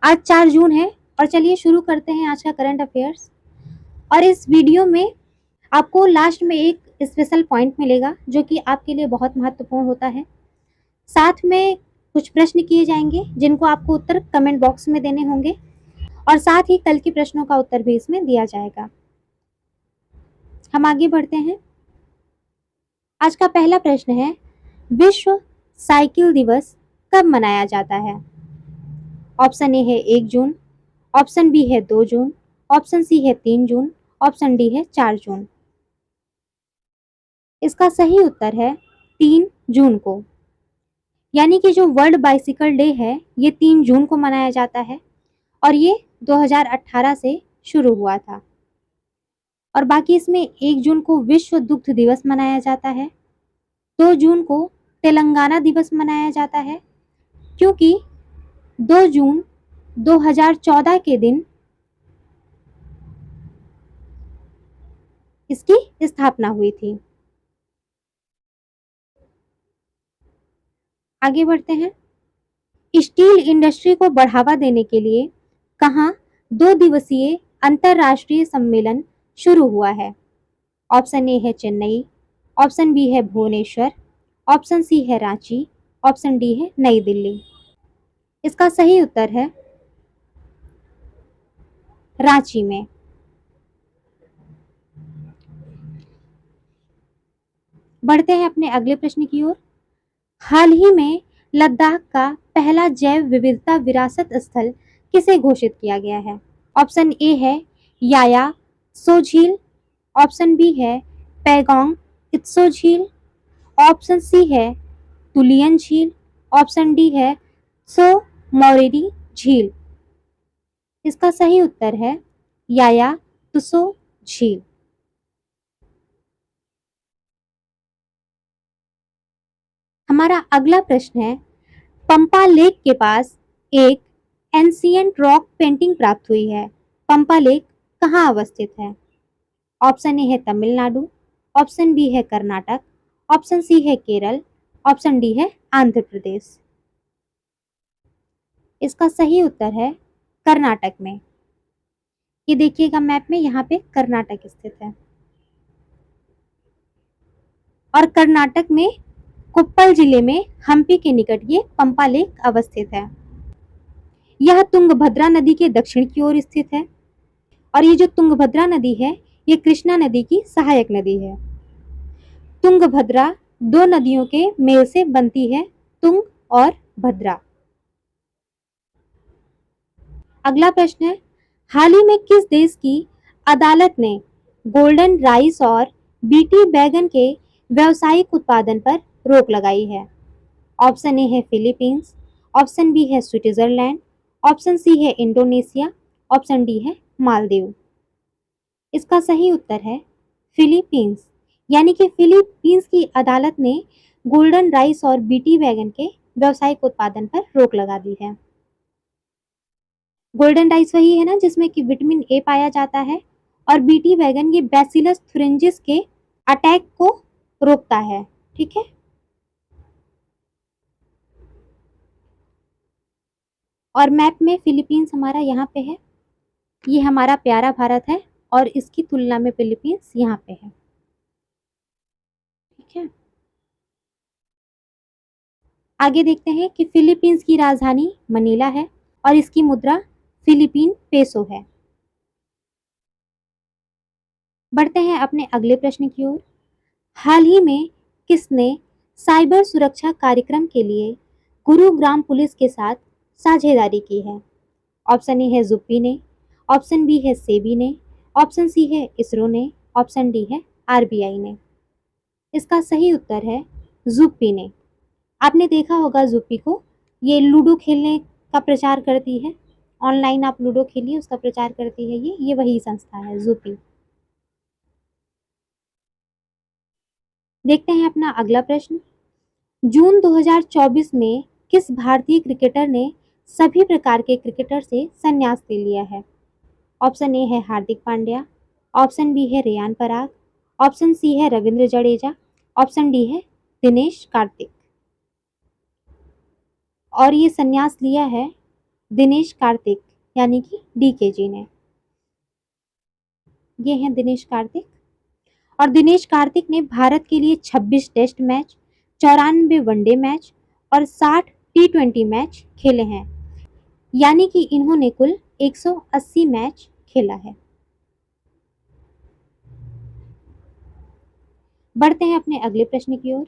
आज 4 जून है और चलिए शुरू करते हैं आज का करंट अफेयर्स। और इस वीडियो में आपको लास्ट में एक स्पेशल पॉइंट मिलेगा जो कि आपके लिए बहुत महत्वपूर्ण होता है। साथ में कुछ प्रश्न किए जाएंगे जिनको आपको उत्तर कमेंट बॉक्स में देने होंगे और साथ ही कल के प्रश्नों का उत्तर भी इसमें दिया जाएगा। हम आगे बढ़ते हैं। आज का पहला प्रश्न है, विश्व साइकिल दिवस कब मनाया जाता है? ऑप्शन ए है 1 जून, ऑप्शन बी है 2 जून, ऑप्शन सी है 3 जून, ऑप्शन डी है 4 जून। इसका सही उत्तर है 3 जून को। यानी कि जो वर्ल्ड बाइसिकल डे है ये 3 जून को मनाया जाता है और ये 2018 से शुरू हुआ था। और बाकी इसमें 1 जून को विश्व दुग्ध दिवस मनाया जाता है, 2 जून को तेलंगाना दिवस मनाया जाता है क्योंकि 2 जून 2014 के दिन इसकी स्थापना हुई थी। आगे बढ़ते हैं। स्टील इंडस्ट्री को बढ़ावा देने के लिए कहाँ 2 दिवसीय अंतरराष्ट्रीय सम्मेलन शुरू हुआ है? ऑप्शन ए है चेन्नई, ऑप्शन बी है भुवनेश्वर, ऑप्शन सी है रांची, ऑप्शन डी है नई दिल्ली। इसका सही उत्तर है रांची में। बढ़ते हैं अपने अगले प्रश्न की ओर। हाल ही में लद्दाख का पहला जैव विविधता विरासत स्थल किसे घोषित किया गया है? ऑप्शन ए है याया सो झील, ऑप्शन बी है पैगोंग इत्सो झील, ऑप्शन सी है तुलियन झील, ऑप्शन डी है सो मोरिरी झील। इसका सही उत्तर है याया तुसो झील। हमारा अगला प्रश्न है, पंपा लेक के पास एक एंशियंट रॉक पेंटिंग प्राप्त हुई है। पंपा लेक कहाँ अवस्थित है? ऑप्शन ए है तमिलनाडु, ऑप्शन बी है कर्नाटक, ऑप्शन सी है केरल, ऑप्शन डी है आंध्र प्रदेश। इसका सही उत्तर है कर्नाटक में। ये देखिएगा मैप में, यहाँ पे कर्नाटक स्थित है और कर्नाटक में कोप्पल जिले में हम्पी के निकट ये पंपा लेक अवस्थित है। यह तुंगभद्रा नदी के दक्षिण की ओर स्थित है और ये जो तुंगभद्रा नदी है ये कृष्णा नदी की सहायक नदी है। तुंगभद्रा 2 नदियों के मेल से बनती है, तुंग और भद्रा। अगला प्रश्न है, हाल ही में किस देश की अदालत ने गोल्डन राइस और बीटी बैगन के व्यावसायिक उत्पादन पर रोक लगाई है? ऑप्शन ए है फिलीपींस, ऑप्शन बी है स्विट्जरलैंड, ऑप्शन सी है इंडोनेशिया, ऑप्शन डी है मालदीव। इसका सही उत्तर है फिलीपींस। यानी कि फिलीपींस की अदालत ने गोल्डन राइस और बीटी बैगन के व्यावसायिक उत्पादन पर रोक लगा दी है। गोल्डन राइस वही है ना जिसमें कि विटामिन ए पाया जाता है और बीटी बैगन ये बैसिलस थुरिंजिस के अटैक को रोकता है। ठीक है। और मैप में फिलीपींस हमारा यहाँ पे है, ये हमारा प्यारा भारत है और इसकी तुलना में फिलीपींस यहाँ पे है। ठीक है। आगे देखते हैं कि फिलीपींस की राजधानी मनीला है और इसकी मुद्रा फिलीपीन पेसो है। बढ़ते हैं अपने अगले प्रश्न की ओर। हाल ही में किसने साइबर सुरक्षा कार्यक्रम के लिए गुरुग्राम पुलिस के साथ साझेदारी की है? ऑप्शन ए है जुप्पी ने, ऑप्शन बी है सेबी ने, ऑप्शन सी है इसरो ने, ऑप्शन डी है आरबीआई ने। इसका सही उत्तर है जुप्पी ने। आपने देखा होगा जुप्पी को, ये लूडो खेलने का प्रचार करती है। ऑनलाइन आप लूडो खेलिए, उसका प्रचार करती है ये वही संस्था है जुप्पी। देखते हैं अपना अगला प्रश्न। जून 2024 में किस भारतीय क्रिकेटर ने सभी प्रकार के क्रिकेटर से संन्यास ले लिया है? ऑप्शन ए है हार्दिक पांड्या, ऑप्शन बी है रेयान पराग, ऑप्शन सी है रविंद्र जडेजा, ऑप्शन डी है दिनेश कार्तिक। और ये संन्यास लिया है दिनेश कार्तिक यानी कि डीके जी ने। ये हैं दिनेश कार्तिक। और दिनेश कार्तिक ने भारत के लिए 26 टेस्ट मैच, 94 वनडे मैच और 60 टी20 मैच खेले हैं, यानी कि इन्होंने कुल 180 मैच खेला है। बढ़ते हैं अपने अगले प्रश्न की ओर।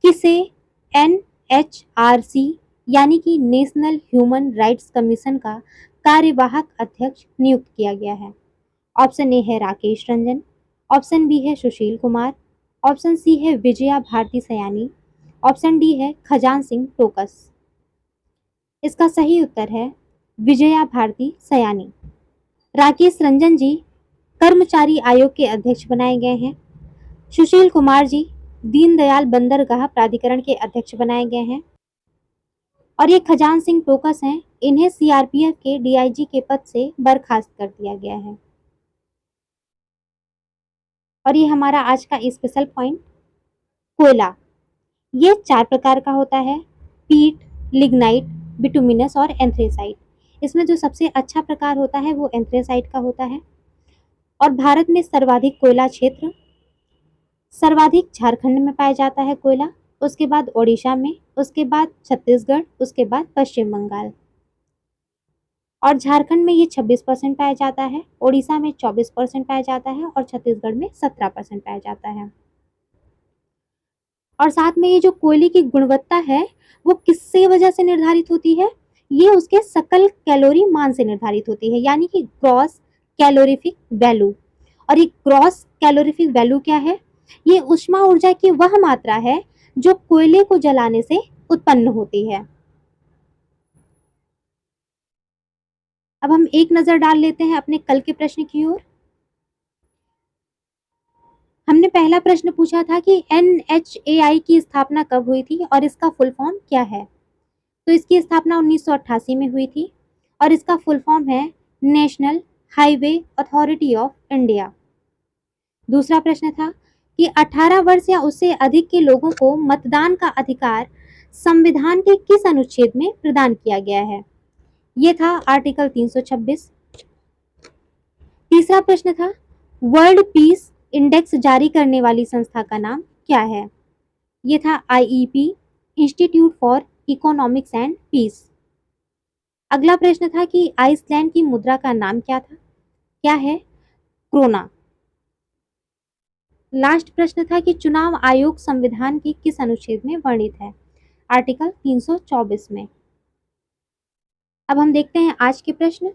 किसे NHRC यानी कि नेशनल ह्यूमन राइट्स कमीशन का कार्यवाहक अध्यक्ष नियुक्त किया गया है? ऑप्शन ए है राकेश रंजन, ऑप्शन बी है सुशील कुमार, ऑप्शन सी है विजया भारती सयानी, ऑप्शन डी है खजान सिंह टोकस। इसका सही उत्तर है विजया भारती सयानी। राकेश रंजन जी कर्मचारी आयोग के अध्यक्ष बनाए गए हैं। सुशील कुमार जी दीनदयाल बंदरगाह प्राधिकरण के अध्यक्ष बनाए गए हैं। और ये खजान सिंह टोकस हैं, इन्हें सीआरपीएफ के डीआईजी के पद से बर्खास्त कर दिया गया है। और ये हमारा आज का स्पेशल पॉइंट, कोयला। ये 4 प्रकार का होता है, पीट, लिग्नाइट, बिटुमिनस और एंथ्रेसाइट। इसमें जो सबसे अच्छा प्रकार होता है वो एंथ्रेसाइट का होता है। और भारत में सर्वाधिक कोयला क्षेत्र, सर्वाधिक झारखंड में पाया जाता है कोयला, उसके बाद ओडिशा में, उसके बाद छत्तीसगढ़, उसके बाद पश्चिम बंगाल। और झारखंड में ये 26% पाया जाता है, ओडिशा में 24% पाया जाता है और छत्तीसगढ़ में 17% पाया जाता है। और साथ में ये जो कोयले की गुणवत्ता है वो किससे वजह से निर्धारित होती है? ये उसके सकल कैलोरी मान से निर्धारित होती है, यानी कि ग्रॉस कैलोरीफिक वैल्यू। और ये ग्रॉस कैलोरीफिक वैल्यू क्या है? ये ऊष्मा ऊर्जा की वह मात्रा है जो कोयले को जलाने से उत्पन्न होती है। अब हम एक नजर डाल लेते हैं अपने कल के प्रश्न की ओर। हमने पहला प्रश्न पूछा था कि NHAI की स्थापना कब हुई थी और इसका फुल फॉर्म क्या है? तो इसकी स्थापना 1988 में हुई थी और इसका फुल फॉर्म है national highway authority of India. दूसरा प्रश्न था कि 18 वर्ष या उससे अधिक के लोगों को मतदान का अधिकार संविधान के किस अनुच्छेद में प्रदान किया गया है? ये था आर्टिकल 326। तीसरा प्रश्न था वर्ल्ड पीस इंडेक्स जारी करने वाली संस्था का नाम क्या है? ये था IEP, Institute for Economics and Peace. अगला प्रश्न था कि आइसलैंड की मुद्रा का नाम क्या था? क्या है? क्रोना। लास्ट प्रश्न था कि चुनाव आयोग संविधान के किस अनुच्छेद में वर्णित है? आर्टिकल 324 में। अब हम देखते हैं आज के प्रश्न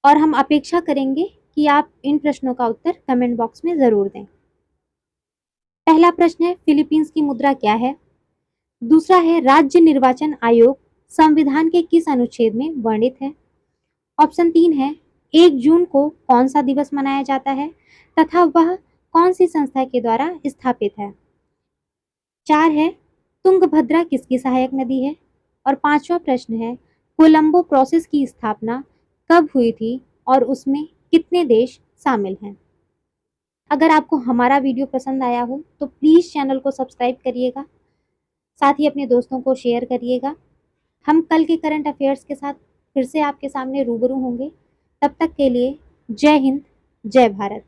और हम अपेक्षा करेंगे कि आप इन प्रश्नों का उत्तर कमेंट बॉक्स में जरूर दें। पहला प्रश्न है फिलीपींस की मुद्रा क्या है? दूसरा है राज्य निर्वाचन आयोग संविधान के किस अनुच्छेद में वर्णित है? ऑप्शन 3 है 1 जून को कौन सा दिवस मनाया जाता है तथा वह कौन सी संस्था के द्वारा स्थापित है? 4 है तुंगभद्रा किसकी सहायक नदी है? और पांचवा प्रश्न है कोलंबो प्रोसेस की स्थापना कब हुई थी और उसमें कितने देश शामिल हैं? अगर आपको हमारा वीडियो पसंद आया हो तो प्लीज़ चैनल को सब्सक्राइब करिएगा, साथ ही अपने दोस्तों को शेयर करिएगा। हम कल के करंट अफेयर्स के साथ फिर से आपके सामने रूबरू होंगे। तब तक के लिए जय हिंद, जय भारत।